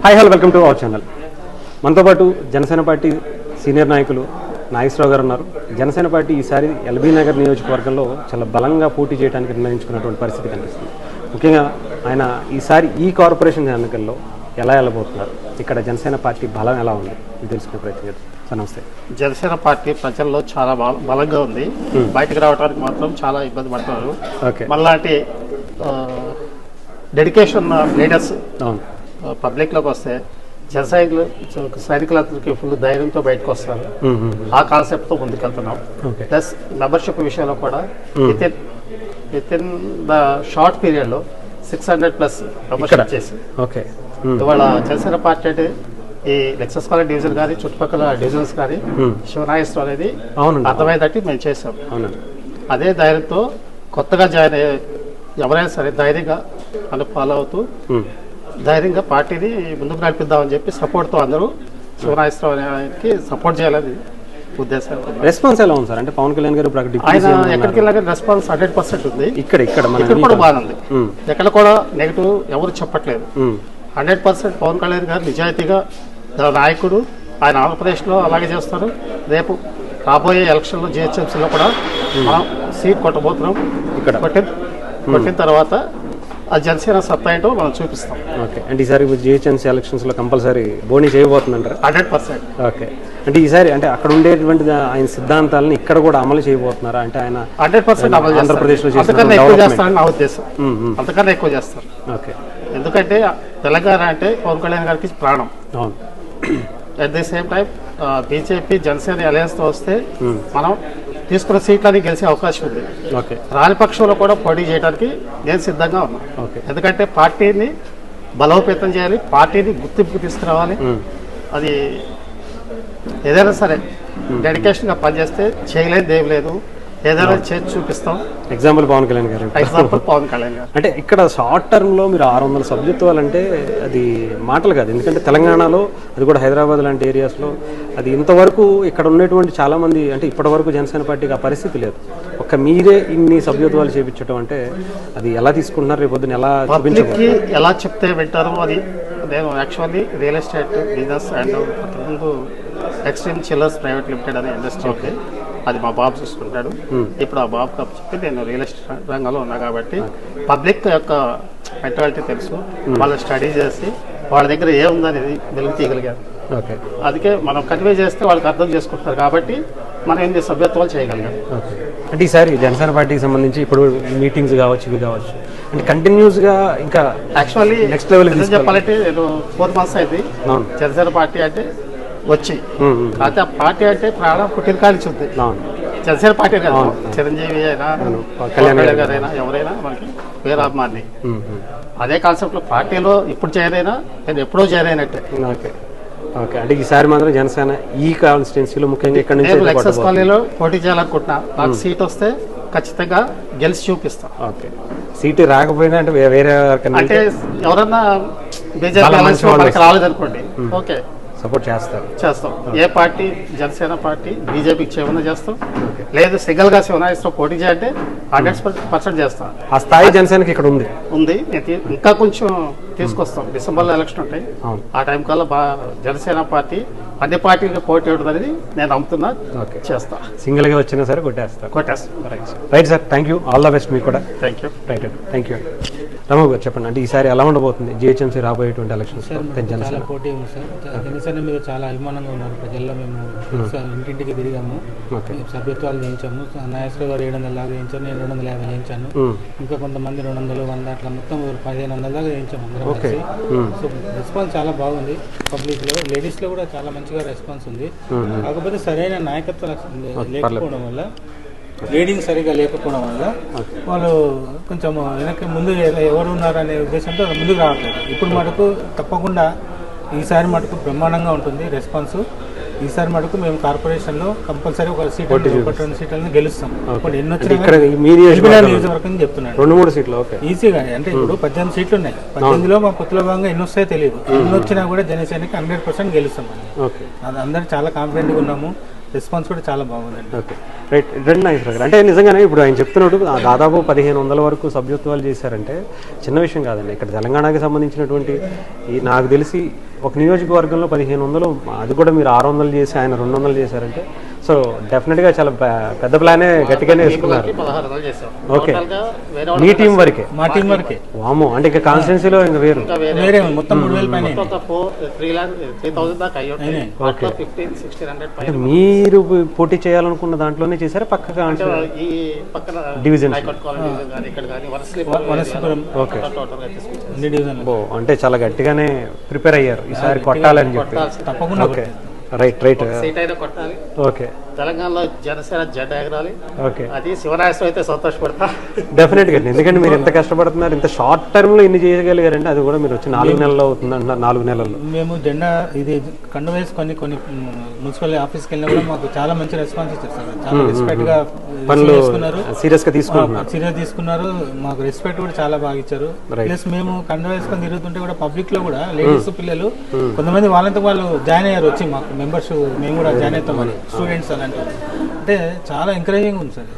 Hi hello welcome to our channel. మనతో పాటు Janasena party senior నాయకులు నాగేశ్వరరావు గారు ఉన్నారు. జనసేన పార్టీ ఈసారి ఎల్బీ నగర్ నియోజకవర్గంలో చాలా బలంగా పోటీ చేయడానికి నిర్ణయించుకున్నటువంటి పరిస్థితి కనిపిస్తుంది. ముఖ్యంగా ఆయన ఈసారి ఈ కార్పొరేషన్ ఎన్నికల్లో ఎలా వెళ్ళబోతున్నారు, ఇక్కడ జనసేన పార్టీ బలం ఎలా ఉంది ఇది తెలుసుకునే ప్రయత్నం చేద్దాం. సార్ నమస్తే. జనసేన పార్టీ ప్రజల్లో చాలా బలంగా ఉంది. బయటకు రావడానికి మాత్రం చాలా ఇబ్బంది పడుతున్నారు. మళ్ళాంటి డెడికేషన్ లీడర్స్ పబ్లిక్లోకి వస్తే జన సైనికులందరికీ ఫుల్ ధైర్యంతో బయటకు వస్తారు. ఆ కాన్సెప్ట్తో ముందుకెళ్తున్నాం. ప్లస్ మెంబర్షిప్ విషయంలో కూడా విత్ ఇన్ ద షార్ట్ పీరియడ్లో 600+ మెంబర్షిప్ చేసి ఇవాళ జనసేన పార్టీ అంటే ఈ లెక్సస్ కాలేజ్ డివిజన్ కానీ చుట్టుపక్కల డివిజన్స్ కానీ శివనాయస్త్రం అనేది అర్థమయ్యేటట్టు మేము చేసాం. అదే ధైర్యంతో కొత్తగా జాయిన్ అయ్యే ఎవరైనా సరే ధైర్యంగా మనం ఫాలో అవుతూ ధైర్యంగా పార్టీని ముందుకు నడిపిద్దామని చెప్పి సపోర్ట్తో అందరూ శివనాయస్త్రానికి సపోర్ట్ చేయాలని ఉద్దేశం. రెస్పాన్స్ ఎలా ఉంది సార్? అంటే పవన్ కళ్యాణ్ గారు ఆయన ఎక్కడికి వెళ్ళినా రెస్పాన్స్ 100% ఉంది. ఇక్కడ కూడా బాగుంది. ఎక్కడ కూడా నెగిటివ్ ఎవరు చెప్పట్లేదు. 100% పవన్ కళ్యాణ్ గారు నిజాయితీగా నాయకుడు. ఆయన ఆంధ్రప్రదేశ్లో అలాగే చేస్తారు. రేపు రాబోయే ఎలక్షన్లో జిహెచ్ఎంసీలో కూడా మనం సీట్ కొట్టబోతున్నాం. ఇక్కడ కొట్టిన తర్వాత ఆ జనసేన సత్తా ఏంటో మనం చూపిస్తాం. ఓకే. అంటే ఈసారి జిహెచ్ఎంసీ ఎలక్షన్స్లో కంపల్సరీ బోనీ చేయబోతుందంటారు? 100%. ఓకే. అంటే ఈసారి అంటే అక్కడ ఉండేటువంటి ఆయన సిద్ధాంతాలను ఇక్కడ కూడా అమలు చేయబోతున్నారా? అంటే ఆయన 100% అమలు ఆంధ్రప్రదేశ్లో అంతకన్నా ఎక్కువ చేస్తారని నా ఉద్దేశం. అంతకన్నా ఎక్కువ చేస్తారు. ఓకే. ఎందుకంటే తెలంగాణ అంటే పవన్ కళ్యాణ్ గారికి ప్రాణం. అవును. At the same time BJP Janasena అలయన్స్తో వస్తే మనం తీసుకున్న సీట్లని గెలిచే అవకాశం ఉంది. రాని పక్షంలో కూడా పోటీ చేయడానికి నేను సిద్ధంగా ఉన్నాను. ఎందుకంటే పార్టీని బలోపేతం చేయాలి, పార్టీని గుర్తింపుకు తీసుకురావాలి. అది ఏదైనా సరే డెడికేషన్గా పనిచేస్తే చేయలేదు ఏం లేదు, ఏదైనా చేసి చూపిస్తాం. ఎగ్జాంపుల్ పవన్ కళ్యాణ్ గారు. అంటే ఇక్కడ షార్ట్ టర్మ్లో మీరు 600 సభ్యత్వాలు అంటే అది మాటలు కాదు. ఎందుకంటే తెలంగాణలో, అది కూడా హైదరాబాద్ లాంటి ఏరియాస్లో అది ఇంతవరకు ఇక్కడ ఉన్నటువంటి చాలామంది అంటే ఇప్పటి వరకు జనసేన పార్టీకి ఆ పరిస్థితి లేదు. ఒక్క మీరే ఇన్ని సభ్యత్వాలు చేయించడం అంటే అది ఎలా తీసుకుంటున్నారు? రేపు పొద్దున ఎలా చెప్తే వింటారు? అది నేను actually real estate business and అంతకుముందు ఎక్స్ట్రీమ్ చిల్లర్స్ ప్రైవేట్ లిమిటెడ్ అనే ఇండస్ట్రీ అది మా బాబు చూసుకుంటాడు. ఇప్పుడు ఆ బాబు కప్ చెప్పి నేను రియల్ ఎస్టేట్ రంగంలో ఉన్నా కాబట్టి పబ్లిక్ యొక్క మెంటాలిటీ తెలుసు. వాళ్ళు స్టడీ చేసి వాళ్ళ దగ్గర ఏముందనేది వెలుగు తీయగలిగారు. అందుకే మనం కన్వే చేస్తే వాళ్ళకి అర్థం చేసుకుంటారు కాబట్టి మనం ఎన్ని సభ్యత్వాలు చేయగలిగాం. అంటే ఈసారి జనసేన పార్టీకి సంబంధించి ఇప్పుడు మీటింగ్స్ కావచ్చు, ఇవి కావచ్చు, అంటే కంటిన్యూస్గా ఇంకా యాక్చువల్లీ నెక్స్ట్ లెవెల్ చెప్పాలంటే నేను 4 months అయింది జనసేన పార్టీ అంటే వచ్చి. అయితే ఆ పార్టీ అంటే ప్రాణం పుట్టిన కానించి ఉంది. జనసేన పార్టీ కదా, చిరంజీవి అయినా కళ్యాణ్ గారు అయినా ఎవరైనా మనకి వేరే అభిమాని. అదే కాన్సెప్ట్లో పార్టీలో ఇప్పుడు జాయిన్ అయినా నేను ఎప్పుడో జాయిన్ అయినట్టే. ఓకే. అంటే ఈసారి మాత్రం జనసేన ఈ కాన్స్టిట్యున్సీలో ముఖ్యంగా ఇక్కడ నుంచి లెక్సస్ కాలనీలో పోటీ చేయాలనుకుంటున్నా. నాకు సీట్ వస్తే ఖచ్చితంగా గెలిచి చూపిస్తాం. ఓకే. సీటు రాకపోయినా అంటే వేరే అంటే ఎవరన్నా బీజేపీ రాలేదనుకోండి, ఓకే సపోర్ట్ చేస్తాం. ఏ పార్టీ జనసేన పార్టీ బీజేపీకి చేయమన్నా చేస్తాం, లేదు సింగల్ గా శివనాయస్తో పోటీ చేయాలంటే 100% చేస్తాం. ఆ స్థాయి జనసేనకి ఇక్కడ ఉంది. ఇంకా కొంచెం తీసుకొస్తాం. డిసెంబర్లో ఎలక్షన్ ఉంటాయి. ఆ టైం కల్లా జనసేన పార్టీ అన్ని పార్టీకి పోటీ ఉంటుందని నేను నమ్ముతున్నా. చేస్తా. సింగిల్ గా వచ్చినా సరే కొట్టేస్తాం. Right sir, thank you. All the best మీకు కూడా. Thank you. Thank you. Ramababu గారు చెప్పండి, అంటే ఈసారి ఎలా ఉండబోతుంది జిహెచ్ఎంసీ రాబోయేటువంటి ఎలక్షన్స్? చాలా పోటీ ఉంది సార్. జనసేన మీద చాలా అభిమానంగా ఉన్నారు ప్రజల్లో. మేము ఇంటింటికి తిరిగాము, సభ్యత్వాలు చేయించాము. నాగేశ్వరరావు గారు 700 దాకా చేయించాను, నేను 250 చేయించాను. ఇంకా కొంతమంది 200, 100 అట్లా మొత్తం 1500 దాకా చేయించాము అందరం కలిసి. సో రెస్పాన్స్ చాలా బాగుంది పబ్లిక్లో. లేడీస్లో కూడా చాలా మంచిగా రెస్పాన్స్ ఉంది. కాకపోతే సరైన నాయకత్వం లేకపోవడం వల్ల, లీడింగ్ సరిగా లేకపోవడం వల్ల వాళ్ళు కొంచెం వెనక్కి ముందు ఎవరు ఉన్నారనే ఉద్దేశంతో ముందుకు రావట్లేదు. ఇప్పుడు మటుకు తప్పకుండా ఈసారి మటుకు బ్రహ్మాండంగా ఉంటుంది రెస్పాన్స్. ఈసారి మటుకు మేము కార్పొరేషన్లో కంపల్సరీ ఒక సీట్, 1-2 సీట్లను గెలుస్తాం. ఇప్పుడు ఎన్ని నియోజకవర్గం చెప్తున్నాను, 2-3 సీట్లు ఈజీగా. అంటే ఇప్పుడు 18 సీట్లు ఉన్నాయి. 18లో మా కొత్తలో భాగంగా ఎన్ని వస్తాయో తెలియదు. ఎన్ని వచ్చినా కూడా జనసేనకి 100% గెలుస్తాం. అది అందరూ చాలా కాన్ఫిడెంట్గా ఉన్నాము. రెస్పాన్స్ కూడా చాలా బాగుందండి. Okay, right. రెండు నాగేశ్వర అంటే నిజంగానే ఇప్పుడు ఆయన చెప్తున్నాడు దాదాపు 1500 వరకు సభ్యత్వాలు చేశారంటే చిన్న విషయం కాదండి. ఇక్కడ తెలంగాణకి సంబంధించినటువంటి నాకు తెలిసి ఒక నియోజకవర్గంలో 1500, అది కూడా మీరు 600 చేసి ఆయన 200 చేశారంటే సో డెఫినెట్గా చాలా పెద్ద ప్లానే గట్టిగానే వేసుకున్నారు. 1600 చేసాం. ఓకే, టోటల్గా వేరే మీ టీం వరకే? మా టీం వరకే. వామో, అంటే ఇంకా కాన్స్టిట్యున్సీలో ఇంకా వేరు వేరే మొత్తం 3000 పైన 3,000 దాకా అయ్యి ఓకే. 1500-1600 అంటే మీరు పోటీ చేయాలనుకున్న దాంట్లోనే చేశారా పక్కగా? అంటే ఈ పక్కన డివిజన్స్ హైకోర్ట్ కాలనీ డివిజన్ కానీ ఇక్కడ కానీ వనస్థలిపురం ఓకే. టోటల్గా తీసుకుంటాం. అన్ని డివిజన్ ఓ, అంటే చాలా గట్టిగానే ప్రిపేర్ అయ్యారు ఈసారి కొట్టాలని చెప్పి. తప్పకుండా ఓకే, రైట్ రైట్. సీట్ అయితే కొట్టాలి. ఓకే తెలంగాణలో జనసేన జెండా ఎగరాలి. ఓకే, అది శివరాజు అయితే సంతోషపడతా. డెఫినెట్గా. ఎందుకంటే మీరు ఎంత కష్టపడుతున్నారు, ఇంత షార్ట్ టర్మ్లో ఇన్ని చేయగలిగారంటే అది కూడా మీరు వచ్చి 4 నెలల్లో అవుతుంది అంటున్నారు. 4 నెలల్లో మేము జెండా ఇది కండు వేసుకొని కొన్ని మున్సిపల్ ఆఫీస్కి వెళ్ళినా కూడా మాకు చాలా మంచి రెస్పాన్స్ ఇచ్చారు సార్. చాలా రెస్పెక్ట్ గా పనులు తీసుకున్నారు, సీరియస్గా తీసుకుంటున్నారు. సీరియస్ తీసుకున్నారు. మాకు రెస్పెక్ట్ కూడా చాలా బాగా ఇచ్చారు. ప్లస్ మేము కండు వేసుకొని తిరుగుతుంటే కూడా పబ్లిక్ లో కూడా లేడీస్ పిల్లలు కొంతమంది వాళ్ళంతా వాళ్ళు జాయిన్ అయ్యారు వచ్చి మాకు మెంబర్స్. మేము కూడా జాయిన్ అవుతామని స్టూడెంట్స్ అలాంటి అంటే చాలా ఎంకరేజింగ్ ఉంది సార్.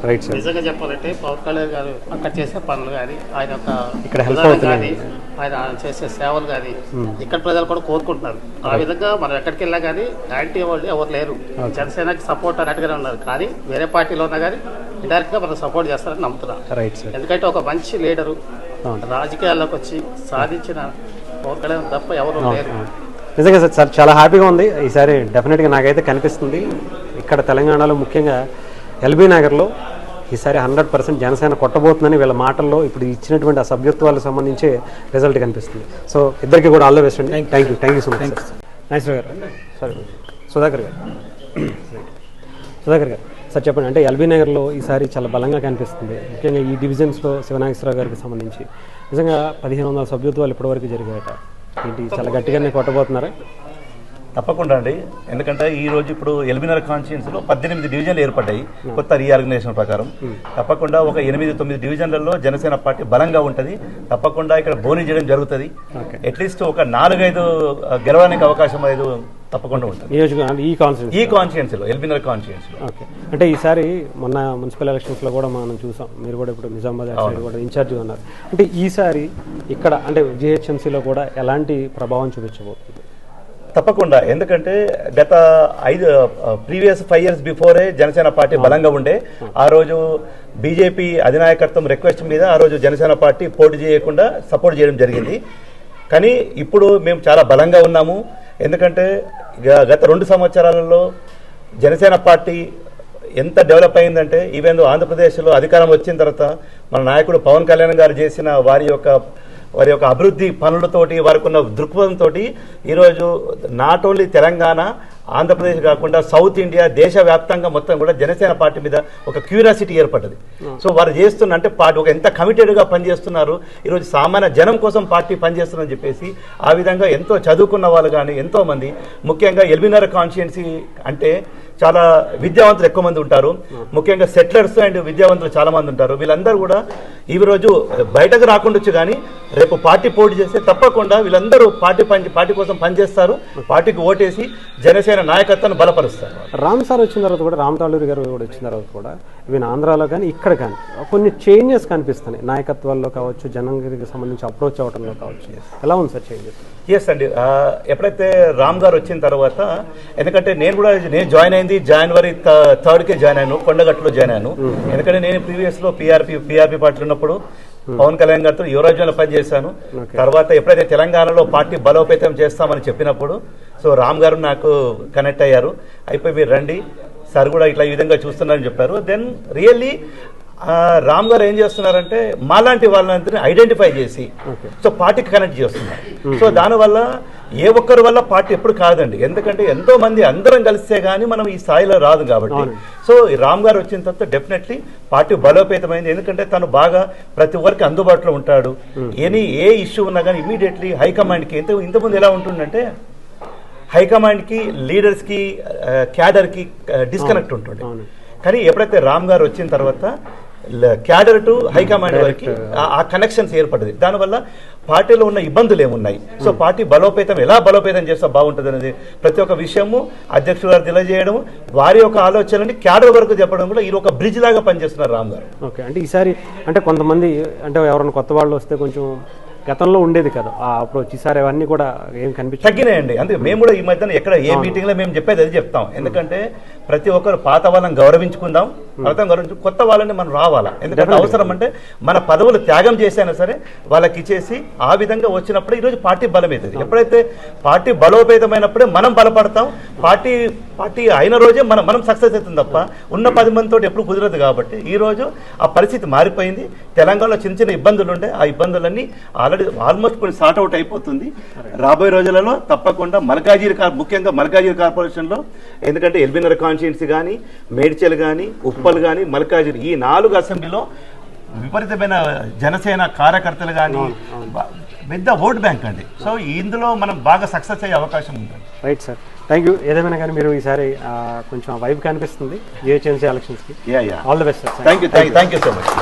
Right sir. నిజంగా చెప్పాలంటే పవన్ కళ్యాణ్ గారు అక్కడ చేసే పనులు కానీ ఆయన యొక్క ఇక్కడ హెల్ప్ విధానం అవుతుంది. కానీ ఆయన చేసే సేవలు కానీ ఇక్కడ ప్రజలు కూడా కోరుకుంటున్నారు. ఆ విధంగా మనం ఎక్కడికి వెళ్ళా కానీ యాంటీ వాళ్ళు ఎవరు లేరు. జనసేనకి సపోర్ట్ అన్నట్టుగానే ఉన్నారు, కానీ వేరే పార్టీలో ఉన్నా కానీ ఇండైరెక్ట్ గా మనం సపోర్ట్ చేస్తారని నమ్ముతున్నాం. Right sir. ఎందుకంటే ఒక మంచి లీడరు రాజకీయాల్లోకి వచ్చి సాధించిన పవన్ కళ్యాణ్ తప్ప ఎవరు లేరు. నిజంగా సార్ చాలా హ్యాపీగా ఉంది ఈసారి. డెఫినెట్గా నాకైతే కనిపిస్తుంది ఇక్కడ తెలంగాణలో ముఖ్యంగా ఎల్బీ నగర్లో ఈసారి 100% జనసేన కొట్టబోతుందని వీళ్ళ మాటల్లో ఇప్పుడు ఇచ్చినటువంటి ఆ సభ్యత్వాలకు సంబంధించి రిజల్ట్ కనిపిస్తుంది. సో ఇద్దరికి కూడా ఆల్ ద బెస్ట్ అండి. Thank you so much. Nageswara గారు, సారీ సుధాకర్ గారు, సార్ చెప్పండి. అంటే ఎల్బీ నగర్లో ఈసారి చాలా బలంగా కనిపిస్తుంది, ముఖ్యంగా ఈ డివిజన్స్లో శివనాగేశ్వరరావు గారికి సంబంధించి నిజంగా 1500 సభ్యత్వాలు ఇప్పటివరకు జరిగాయట. ఏంటి చాలా గట్టిగానే కొట్టబోతున్నారా? తప్పకుండా అండి. ఎందుకంటే ఈ రోజు ఇప్పుడు ఎల్బీనగర్ కాన్స్టిట్యున్సీలో 18 డివిజన్లు ఏర్పడ్డాయి కొత్త రీఆర్గనైజేషన్ ప్రకారం. తప్పకుండా ఒక 8-9 డివిజన్లలో జనసేన పార్టీ బలంగా ఉంటుంది. తప్పకుండా ఇక్కడ బోని చేయడం జరుగుతుంది. అట్లీస్ట్ ఒక 4-5 గెలవడానికి అవకాశం లేదు తప్పకుండా ఉంటుంది ఈ కాన్స్టిట్యున్సీలో, ఎల్బీనగర్ కాన్స్టిట్యున్సీలో. ఓకే, అంటే ఈసారి మొన్న మున్సిపల్ ఎలక్షన్స్లో కూడా మనం చూసాం, మీరు కూడా ఇప్పుడు నిజామాబాద్ సైడ్ కూడా ఇన్ఛార్జ్గా ఉన్నారు. అంటే ఈసారి ఇక్కడ అంటే జిహెచ్ఎంసీలో కూడా ఎలాంటి ప్రభావం చూపించబోతుంది? తప్పకుండా, ఎందుకంటే గత previous 5 years before Janasena party బలంగా ఉండే. ఆ రోజు బీజేపీ అధినాయకత్వం రిక్వెస్ట్ మీద ఆ రోజు జనసేన పార్టీ పోటీ చేయకుండా సపోర్ట్ చేయడం జరిగింది. కానీ ఇప్పుడు మేము చాలా బలంగా ఉన్నాము. ఎందుకంటే గత 2 సంవత్సరాలలో జనసేన పార్టీ ఎంత డెవలప్ అయిందంటే, ఈవెన్ ఆంధ్రప్రదేశ్లో అధికారం వచ్చిన తర్వాత మన నాయకుడు పవన్ కళ్యాణ్ గారు చేసిన వారి యొక్క అభివృద్ధి పనులతోటి, వారికి ఉన్న దృక్పథంతో ఈరోజు నాట్ ఓన్లీ తెలంగాణ, ఆంధ్రప్రదేశ్ కాకుండా సౌత్ ఇండియా, దేశవ్యాప్తంగా మొత్తం కూడా జనసేన పార్టీ మీద ఒక క్యూరియాసిటీ ఏర్పడ్డది. సో వారు చేస్తున్న అంటే పార్టీ ఒక ఎంత కమిటెడ్గా పనిచేస్తున్నారు, ఈరోజు సామాన్య జనం కోసం పార్టీ పనిచేస్తుందని చెప్పేసి ఆ విధంగా ఎంతో చదువుకున్న వాళ్ళు కానీ ఎంతోమంది, ముఖ్యంగా ఎల్బీనగర్ కాన్స్టిట్యున్సీ అంటే చాలా విద్యావంతులు ఎక్కువ మంది ఉంటారు. ముఖ్యంగా సెటిలర్స్ అండ్ విద్యావంతులు చాలా మంది ఉంటారు. వీళ్ళందరూ కూడా ఈ రోజు బయటకు రాకుండొచ్చు, కానీ రేపు పార్టీ పోటీ చేస్తే తప్పకుండా వీళ్ళందరూ పార్టీ కోసం పనిచేస్తారు, పార్టీకి ఓటేసి జనసేన నాయకత్వాన్ని బలపరుస్తారు. రామ్ సార్ వచ్చిన తర్వాత కూడా, రామ్ తాళూరి గారు కూడా వచ్చిన తర్వాత కూడా ఈవెన్ ఆంధ్రాలో కానీ ఇక్కడ కానీ కొన్ని చేంజెస్ కనిపిస్తున్నాయి. నాయకత్వాల్లో కావచ్చు, జనానికి సంబంధించి అప్రోచ్ అవ్వడంలో కావచ్చు. ఎలా ఉంది సార్ చేంజెస్? ఎస్ అండి, ఎప్పుడైతే రామ్ గారు వచ్చిన తర్వాత, ఎందుకంటే నేను జాయిన్ అయింది January 3rd జాయిన్ అయ్యాను, కొండగట్టులో జాయిన్ అయ్యాను. ఎందుకంటే నేను ప్రీవియస్లో పీఆర్పీ పార్టీలో ఉన్నప్పుడు పవన్ కళ్యాణ్ గారితో యువరాజ్యంలో పనిచేశాను. తర్వాత ఎప్పుడైతే తెలంగాణలో పార్టీ బలోపేతం చేస్తామని చెప్పినప్పుడు సో రామ్ గారు నాకు కనెక్ట్ అయ్యారు. అయిపోయి మీరు రండి సార్ కూడా ఇట్లా ఈ విధంగా చూస్తున్నారని చెప్పారు. దెన్ రియల్లీ రామ్ గారు ఏం చేస్తున్నారంటే మాలాంటి వాళ్ళందరినీ ఐడెంటిఫై చేసి సో పార్టీకి కనెక్ట్ చేస్తున్నారు. సో దానివల్ల ఏ ఒక్కరి వల్ల పార్టీ ఎప్పుడు కాదండి, ఎందుకంటే ఎంతో మంది అందరం కలిస్తే కానీ మనం ఈ స్థాయిలో రాదు కాబట్టి. సో రామ్ గారు వచ్చిన తర్వాత డెఫినెట్లీ పార్టీ బలోపేతమైంది. ఎందుకంటే తను బాగా ప్రతి ఒక్కరికి అందుబాటులో ఉంటాడు. ఏ ఇష్యూ ఉన్నా కానీ ఇమీడియట్లీ హైకమాండ్కి, ఇంతకుముందు ఎలా ఉంటుందంటే హైకమాండ్కి, లీడర్స్కి, క్యాడర్కి డిస్కనెక్ట్ ఉంటుండే. కానీ ఎప్పుడైతే రామ్ గారు వచ్చిన తర్వాత క్యాడర్ టు హైకమాండ్ వరకు ఆ కనెక్షన్స్ ఏర్పడింది. దానివల్ల పార్టీలో ఉన్న ఇబ్బందులు ఏమున్నాయి, సో పార్టీ ఎలా బలోపేతం చేస్తే బాగుంటుంది అనేది ప్రతి ఒక్క విషయము అధ్యక్షుడు గారు తెలియజేయడం, వారి యొక్క ఆలోచనని క్యాడర్ వరకు చెప్పడం కూడా ఇది ఒక బ్రిడ్జ్ లాగా పనిచేస్తున్నారు రామ్ గారు. ఓకే, అంటే ఈసారి అంటే కొంతమంది అంటే ఎవరైనా కొత్త వాళ్ళు వస్తే కొంచెం గతంలో ఉండేది కదా ఆ అప్రోచ్, ఈసారి అవన్నీ కూడా ఏం కనిపించదు. తగ్గినాయండి. అందుకే మేము కూడా ఈ మధ్యన ఎక్కడ ఏ మీటింగ్లో మేము చెప్పేది అది చెప్తాం. ఎందుకంటే ప్రతి ఒక్కరు పాత వాళ్ళని గౌరవించుకుందాం, కొత్త వాళ్ళని మనం రావాలా. ఎందుకంటే అవసరం అంటే మన పదవులు త్యాగం చేసైనా సరే వాళ్ళకి ఇచ్చేసి ఆ విధంగా వచ్చినప్పుడు ఈరోజు పార్టీ బలమవుతుంది. ఎప్పుడైతే పార్టీ బలోపేతమైనప్పుడే మనం బలపడతాం. పార్టీ అయిన రోజే మనం సక్సెస్ అవుతుంది తప్ప ఉన్న 10 మందితో ఎప్పుడు కుదరదు. కాబట్టి ఈ రోజు ఆ పరిస్థితి మారిపోయింది. తెలంగాణలో చిన్న చిన్న ఇబ్బందులు ఉండే, ఆ ఇబ్బందులన్నీ ఆల్రెడీ ఆల్మోస్ట్ కొన్ని సార్ట్ అవుట్ అయిపోతుంది. రాబోయే రోజులలో తప్పకుండా ముఖ్యంగా మల్కాజిగిరి కార్పొరేషన్లో, ఎందుకంటే ఎల్బీనగర్ కాన్స్టిట్యున్సీ కానీ, మేడ్చల్ కానీ, ఉప్పల్ కానీ, మల్కాజిగిరి ఈ 4 అసెంబ్లీలో విపరీతమైన జనసేన కార్యకర్తలు కానీ పెద్ద ఓట్ బ్యాంక్ అండి. సో ఇందులో మనం బాగా సక్సెస్ అయ్యే అవకాశం ఉంది. Right sir, thank you. ఏదేమైనా కానీ మీరు ఈసారి కొంచెం వైబ్ కనిపిస్తుంది జిహెచ్ఎంసీ ఎలక్షన్స్కి. All the best sir. Thank you so much.